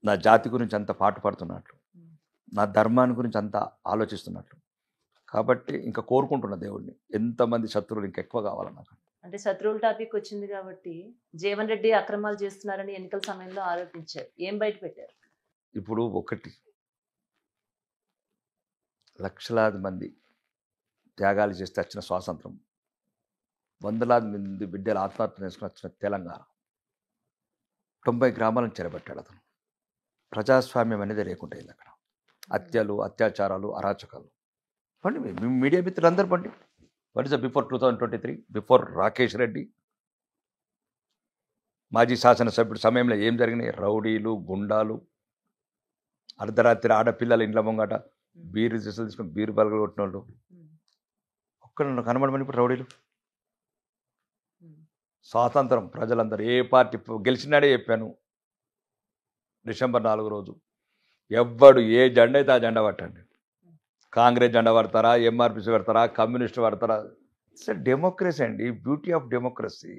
నా జాతి గురించి అంత పాటుపడుతున్నట్లు, నా ధర్మాన్ని గురించి అంత ఆలోచిస్తున్నట్లు. కాబట్టి ఇంకా కోరుకుంటున్న దేవుడిని, ఎంతమంది శత్రువులు ఇంకెక్కువ కావాలి నాకు. అంటే శత్రువుల టాపిక్ వచ్చింది కాబట్టి జీవన్ రెడ్డి అక్రమాలు చేస్తున్నారని ఎన్నికల సమయంలో ఆరోపించారు. ఏం బయట పెట్టారు? ఇప్పుడు ఒకటి, లక్షలాది మంది త్యాగాలు చేస్తే వచ్చిన స్వాతంత్రం, వందలాది మంది బిడ్డలు ఆత్మహత్య చేసుకుని వచ్చిన తెలంగాణ, 90 గ్రామాలను చెరబట్టాడు అతను. ప్రజాస్వామ్యం అనేది లేకుండా అయింది అక్కడ. హత్యలు, అత్యాచారాలు, అరాచకాలు. పండి మీ మీడియా మిత్రులందరూ పండి. What is the before 2023, before Rakesh Reddy మాజీ శాసనసభ్యుడు సమయంలో ఏం జరిగినాయి? రౌడీలు, గుండాలు, అర్ధరాత్రి ఆడపిల్లల ఇండ్ల ముంగట బీరు దిశలు తీసుకుని బీరు బలగలు కొట్టిన వాళ్ళు ఒక్కడ కనబడమని. ఇప్పుడు రౌడీలు. స్వాతంత్రం ప్రజలందరూ ఏ పార్టీ గెలిచినాడే చెప్పాను, డిసెంబర్ 4 రోజు ఎవ్వడు ఏ జెండా అయితే ఆ జెండా పట్టండి. కాంగ్రెస్ జెండా పడతారా, ఎంఆర్పిసి పడతారా, కమ్యూనిస్ట్ పడతారా? ఇట్స్ డెమోక్రసీ అండి, బ్యూటీ ఆఫ్ డెమోక్రసీ.